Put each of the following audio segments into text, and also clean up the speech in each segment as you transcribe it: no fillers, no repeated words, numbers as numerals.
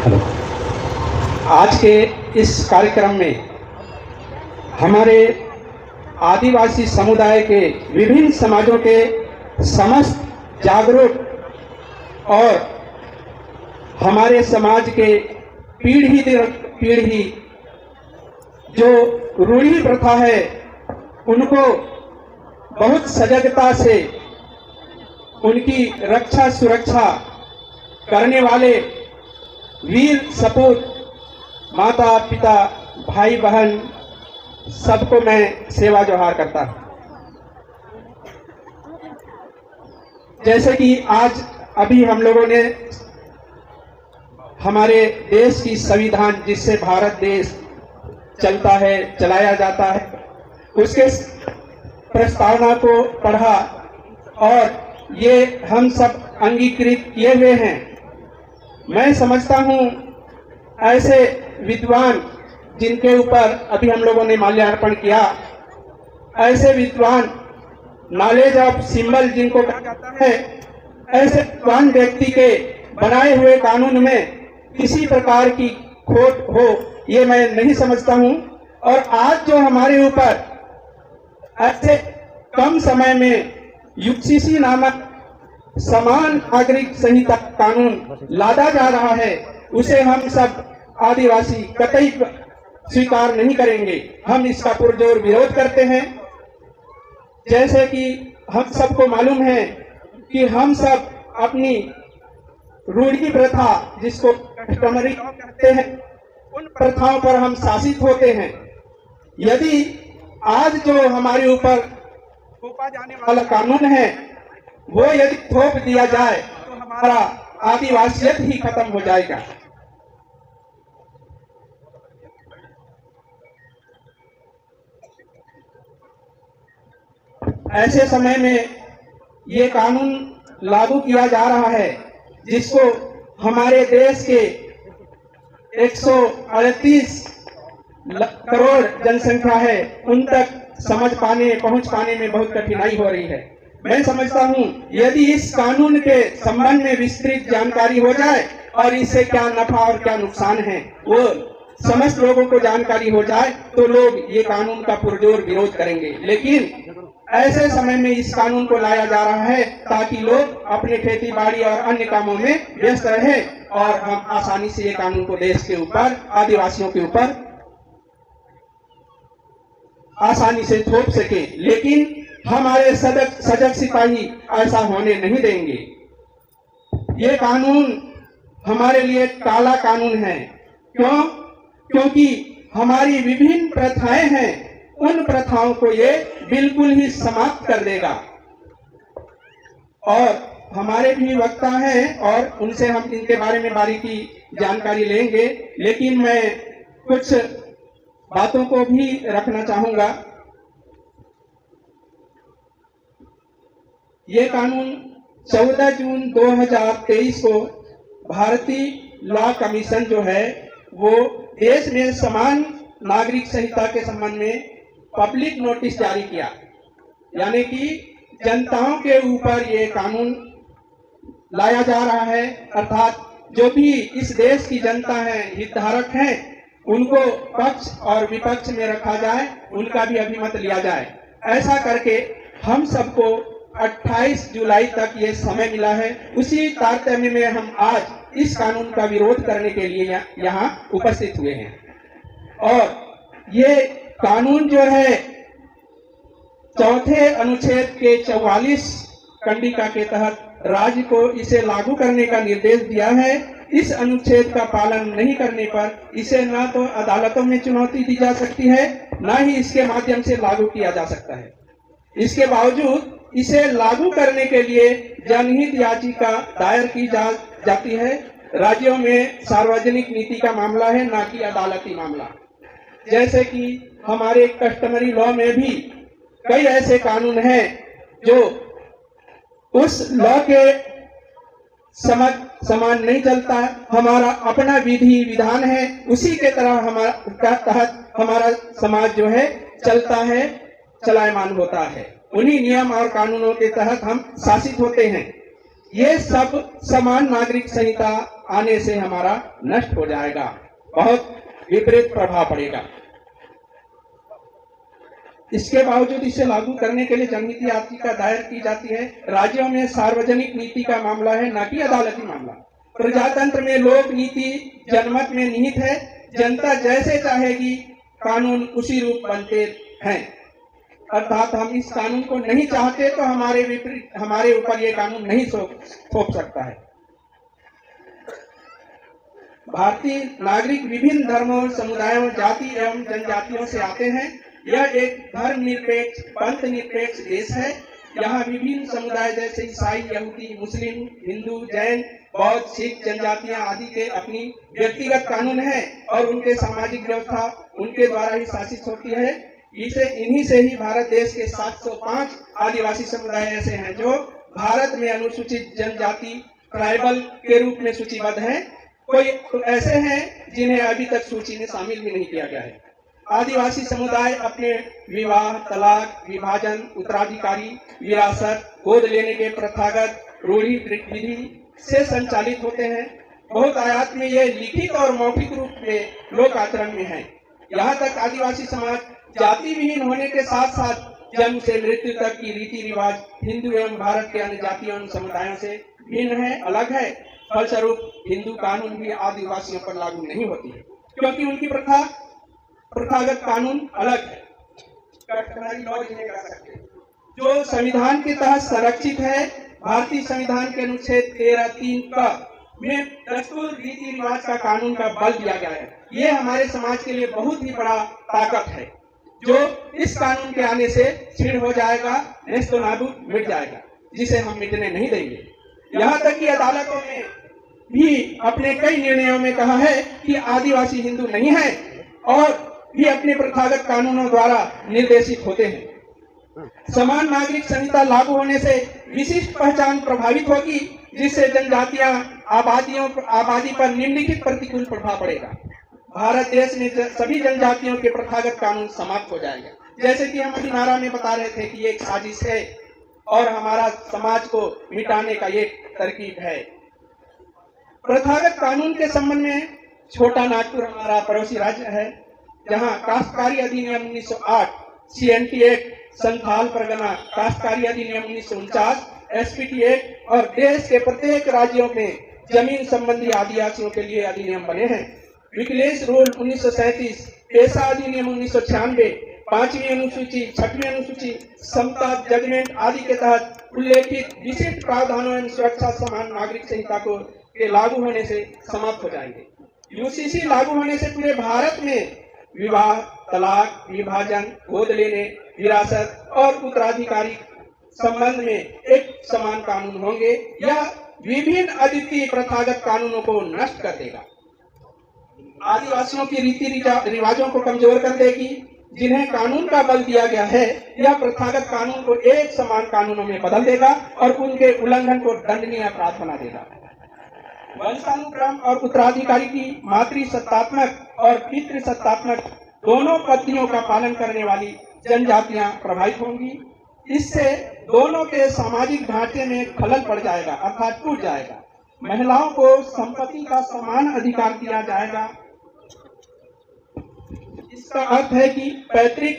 आज के इस कार्यक्रम में हमारे आदिवासी समुदाय के विभिन्न समाजों के समस्त जागरूक और हमारे समाज के पीढ़ी दर पीढ़ी जो रूढ़ी प्रथा है उनको बहुत सजगता से उनकी रक्षा सुरक्षा करने वाले वीर सपूत माता पिता भाई बहन सबको मैं सेवा जोहार करता हूं। जैसे कि आज अभी हम लोगों ने हमारे देश की संविधान जिससे भारत देश चलता है चलाया जाता है उसके प्रस्तावना को पढ़ा और ये हम सब अंगीकृत किए हुए हैं। मैं समझता हूं ऐसे विद्वान जिनके ऊपर अभी हम लोगों ने माल्यार्पण किया, ऐसे विद्वान नॉलेज ऑफ सिंबल जिनको कहा जाता है, ऐसे विद्वान व्यक्ति के बनाए हुए कानून में किसी प्रकार की खोट हो ये मैं नहीं समझता हूं। और आज जो हमारे ऊपर ऐसे कम समय में यूसीसी नामक समान नागरिक संहिता कानून लादा जा रहा है उसे हम सब आदिवासी कतई स्वीकार नहीं करेंगे। हम इसका पुरजोर विरोध करते हैं। जैसे कि हम सबको मालूम है कि हम सब अपनी रूढ़ी प्रथा जिसको कस्टमरी कहते हैं उन प्रथाओं पर हम शासित होते हैं। यदि आज जो हमारे ऊपर थोपा जाने वाला कानून है वो यदि थोप दिया जाए तो हमारा आदिवासियत ही खत्म हो जाएगा। ऐसे समय में ये कानून लागू किया जा रहा है जिसको हमारे देश के 138 करोड़ जनसंख्या है उन तक समझ पाने पहुंच पाने में बहुत कठिनाई हो रही है। मैं समझता हूं यदि इस कानून के संबंध में विस्तृत जानकारी हो जाए और इससे क्या नफा और क्या नुकसान है वो समस्त लोगों को जानकारी हो जाए तो लोग ये कानून का पुरजोर विरोध करेंगे। लेकिन ऐसे समय में इस कानून को लाया जा रहा है ताकि लोग अपने खेती बाड़ी और अन्य कामों में व्यस्त रहे और हम आसानी से ये कानून को देश के ऊपर आदिवासियों के ऊपर आसानी से थोप सके। लेकिन हमारे सजग सिपाही ऐसा होने नहीं देंगे। ये कानून हमारे लिए काला कानून है। क्यों? क्योंकि हमारी विभिन्न प्रथाएं हैं उन प्रथाओं को ये बिल्कुल ही समाप्त कर देगा। और हमारे भी वक्ता हैं और उनसे हम इनके बारे में बारीकी जानकारी लेंगे। लेकिन मैं कुछ बातों को भी रखना चाहूंगा। ये कानून 14 जून 2023 को भारतीय लॉ कमीशन जो है वो देश में समान नागरिक संहिता के संबंध में पब्लिक नोटिस जारी किया, यानी कि जनताओं के ऊपर ये कानून लाया जा रहा है। अर्थात जो भी इस देश की जनता है हितधारक हैं उनको पक्ष और विपक्ष में रखा जाए, उनका भी अभिमत लिया जाए। ऐसा करके हम सबको 28 जुलाई तक ये समय मिला है। उसी तारतम्य में हम आज इस कानून का विरोध करने के लिए यहाँ उपस्थित हुए हैं। और ये कानून जो है चौथे अनुच्छेद के 44 कंडिका के तहत राज्य को इसे लागू करने का निर्देश दिया है। इस अनुच्छेद का पालन नहीं करने पर इसे न तो अदालतों में चुनौती दी जा सकती है न ही इसके माध्यम से लागू किया जा सकता है। इसके बावजूद इसे लागू करने के लिए जनहित याचिका दायर की जाती है। राज्यों में सार्वजनिक नीति का मामला है न कि अदालती मामला। जैसे कि हमारे कस्टमरी लॉ में भी कई ऐसे कानून हैं जो उस लॉ के समान नहीं चलता। हमारा अपना विधि विधान है, उसी के तरह तहत हमारा समाज जो है चलता है, चलायमान होता है। उन्हीं नियम और कानूनों के तहत हम शासित होते हैं। ये सब समान नागरिक संहिता आने से हमारा नष्ट हो जाएगा, बहुत विपरीत प्रभाव पड़ेगा। इसके बावजूद इसे लागू करने के लिए जनहित याचिका दायर की जाती है। राज्यों में सार्वजनिक नीति का मामला है, न कि अदालती मामला। प्रजातंत्र में लोक नीति जनमत में निहित है। जनता जैसे चाहेगी कानून उसी रूप बनते हैं। अर्थात हम इस कानून को नहीं चाहते तो हमारे ऊपर ये कानून नहीं थोप सकता है। भारतीय नागरिक विभिन्न धर्मों, समुदायों, जाति एवं जनजातियों से आते हैं। यह एक धर्मनिरपेक्ष, पंथ निरपेक्ष देश है। यहाँ विभिन्न समुदाय जैसे ईसाई, यहूदी, मुस्लिम, हिंदू, जैन, बौद्ध, सिख जनजातियां आदि के अपनी व्यक्तिगत कानून है और उनके सामाजिक व्यवस्था उनके द्वारा ही शासित होती है। इन्हीं से ही भारत देश के 705 आदिवासी समुदाय ऐसे हैं जो भारत में अनुसूचित जनजाति ट्राइबल के रूप में सूचीबद्ध हैं। कोई तो ऐसे हैं जिन्हें अभी तक सूची में शामिल भी नहीं किया गया है। आदिवासी समुदाय अपने विवाह, तलाक, विभाजन, उत्तराधिकारी, विरासत, गोद लेने के प्रथागत रूढ़ी विधि से संचालित होते हैं। बहुत आयात में ये लिखित और मौखिक रूप में लोक आचरण में है। यहाँ तक आदिवासी समाज जाति विहीन होने के साथ साथ जन्म से मृत्यु तक की रीति रिवाज हिंदू एवं भारत के अन्य जातियों एवं समुदायों से भिन्न है, अलग है। फलस्वरूप हिंदू कानून भी आदिवासियों पर लागू नहीं होती है, क्योंकि उनकी प्रथागत कानून अलग है। जो संविधान के तहत संरक्षित है। भारतीय संविधान के अनुच्छेद 13(3) का में दस्तूर रीति रिवाज का कानून का बल दिया गया है। ये हमारे समाज के लिए बहुत ही बड़ा ताकत है, जो इस कानून के आने से छीन हो जाएगा, नेस्तो नाबूद मिट जाएगा, जिसे हम मिटने नहीं देंगे। यहाँ तक कि अदालतों में भी अपने कई निर्णयों में कहा है कि आदिवासी हिंदू नहीं है और भी अपने प्रथागत कानूनों द्वारा निर्देशित होते हैं। समान नागरिक संहिता लागू होने से विशिष्ट पहचान प्रभावित होगी, जिससे जनजातियां आबादी पर निम्नलिखित प्रतिकूल प्रभाव पड़ेगा। भारत देश में सभी जनजातियों के प्रथागत कानून समाप्त हो जाएंगे। जैसे कि हम अभी नारा में बता रहे थे कि ये एक साजिश है और हमारा समाज को मिटाने का ये तरकीब है। प्रथागत कानून के संबंध में छोटा नागपुर हमारा पड़ोसी राज्य है, जहां काश्तकारी अधिनियम 1908, CNT एक्ट, संथाल परगना काश्तकारी अधिनियम 1949, SPT एक्ट और देश के प्रत्येक राज्यों में जमीन संबंधी आदिवासियों के लिए अधिनियम बने हैं। विकलेश रूल 1937, पेशा अधिनियम 1996, 5वीं अनुसूची, 6वीं अनुसूची, समता जजमेंट आदि के तहत उल्लेखित विशिष्ट प्रावधानों एवं सुरक्षा समान नागरिक संहिता के लागू होने से समाप्त हो जाएंगे। UCC लागू होने से पूरे भारत में विवाह, तलाक, विभाजन, गोद लेने, विरासत और उत्तराधिकारी संबंध में एक समान कानून होंगे। यह विभिन्न अद्वितीय प्रथागत कानूनों को नष्ट कर देगा, आदिवासियों की रीति रिवाजों को कमजोर कर देगी। जिन्हें कानून का बल दिया गया है, यह प्रथागत कानून को एक समान कानूनों में बदल देगा और उनके उल्लंघन को दंडनीय अपराध बना देगा। वंशानुक्रम और उत्तराधिकारी की मातृसत्तात्मक और पितृसत्तात्मक दोनों पद्धतियों का पालन करने वाली जनजातियां प्रभावित होंगी। इससे दोनों के सामाजिक ढांचे में खलल पड़ जाएगा, अर्थात टूट जाएगा। महिलाओं को संपत्ति का समान अधिकार दिया जाएगा। इसका अर्थ है कि पैतृक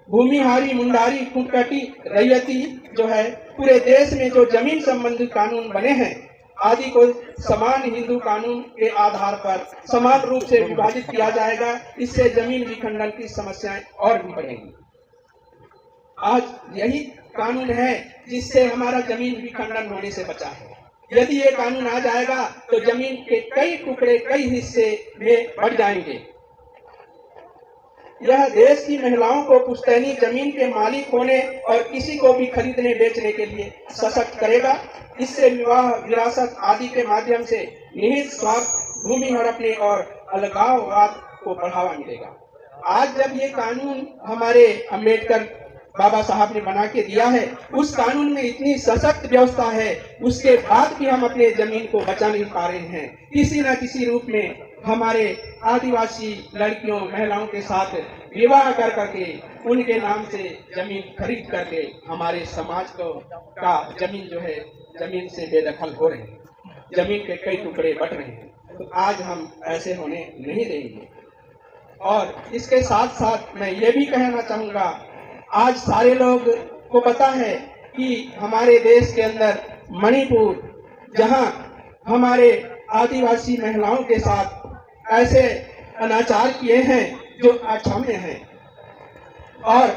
भूमिहारी, मुंडारी, कुटकटी, रैयती जो है, पूरे देश में जो जमीन संबंधी कानून बने हैं आदि को समान हिंदू कानून के आधार पर समान रूप से विभाजित किया जाएगा। इससे जमीन विखंडन की समस्याएं और भी बढ़ेंगी। आज यही कानून है जिससे हमारा जमीन विखंडन होने से बचा है। यदि ये कानून आ जाएगा तो जमीन के कई टुकड़े, कई हिस्से में बढ़ जाएंगे। यह देश की महिलाओं को पुश्तैनी जमीन के मालिक होने और किसी को भी खरीदने बेचने के लिए सशक्त करेगा। इससे विवाह, विरासत आदि के माध्यम से निहित स्वार्थ, भूमि हड़पने और अलगाववाद को बढ़ावा मिलेगा। आज जब ये कानून हमारे अम्बेडकर बाबा साहब ने बना के दिया है, उस कानून में इतनी सशक्त व्यवस्था है, उसके बाद भी हम अपने जमीन को बचा नहीं पा रहे हैं। किसी न किसी रूप में हमारे आदिवासी लड़कियों, महिलाओं के साथ विवाह कर करके उनके नाम से जमीन खरीद करके हमारे समाज का जमीन जो है जमीन से बेदखल हो रहे हैं, जमीन के कई टुकड़े बट रहे हैं। तो आज हम ऐसे होने नहीं देंगे। और इसके साथ साथ मैं ये भी कहना चाहूँगा, आज सारे लोग को पता है कि हमारे देश के अंदर मणिपुर, जहाँ हमारे आदिवासी महिलाओं के साथ ऐसे अनाचार किए हैं जो अक्षम्य हैं, और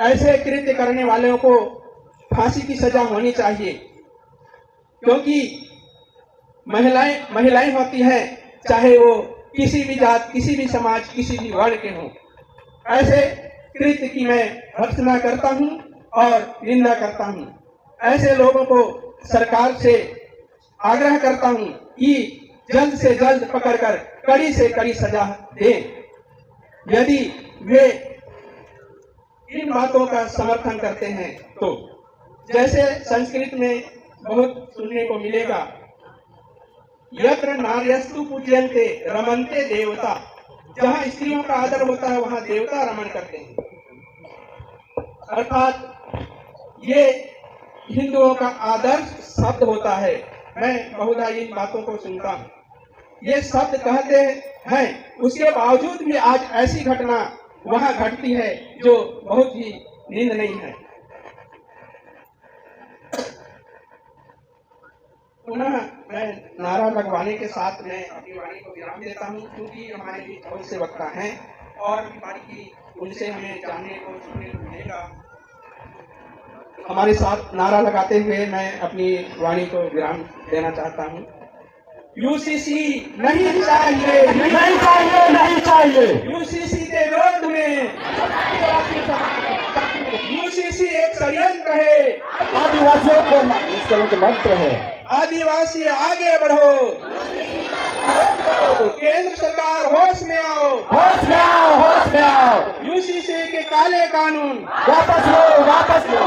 ऐसे कृत्य करने वालों को फांसी की सजा होनी चाहिए। क्योंकि महिलाएं होती हैं, चाहे वो किसी भी जात, किसी भी समाज, किसी भी वर्ण के हों, ऐसे कृत्य की मैं भर्त्सना करता हूं और निंदा करता हूं। ऐसे लोगों को सरकार से आग्रह करता हूं कि जल्द से जल्द पकड़कर कड़ी से कड़ी सजा दें। यदि वे इन बातों का समर्थन करते हैं तो जैसे संस्कृत में बहुत सुनने को मिलेगा, यत्र नार्यस्तु पूज्यन्ते रमन्ते देवता, जहाँ स्त्रियों का आदर होता है वहाँ देवता रमण करते हैं। अर्थात ये हिंदुओं का आदर्श शब्द होता है। मैं बहुधा इन बातों को सुनता हूँ, ये शब्द कहते हैं, उसके बावजूद भी आज ऐसी घटना वहाँ घटती है जो बहुत ही निंदनीय है। पुनः मैं नारा लगवाने के साथ मैं अपनी वाणी को विराम देता हूँ, क्योंकि हमारे बीच बहुत से वक्ता हैं और बाकी उनसे हमें जानने को सुनने को मिलेगा। हमारे साथ नारा लगाते हुए मैं अपनी वाणी को विराम देना चाहता हूँ। यूसीसी नहीं चाहिए, नहीं चाहिए, नहीं चाहिए। यूसीसी के विरोध में यूसीसी एक षड्यंत्र है, आदिवासियों को इसका मंत्र है। आदिवासी आगे बढ़ो, केंद्र सरकार होश में आओ, होश में आओ, होश में आओ। यूसीसी के काले कानून वापस लो, वापस लो।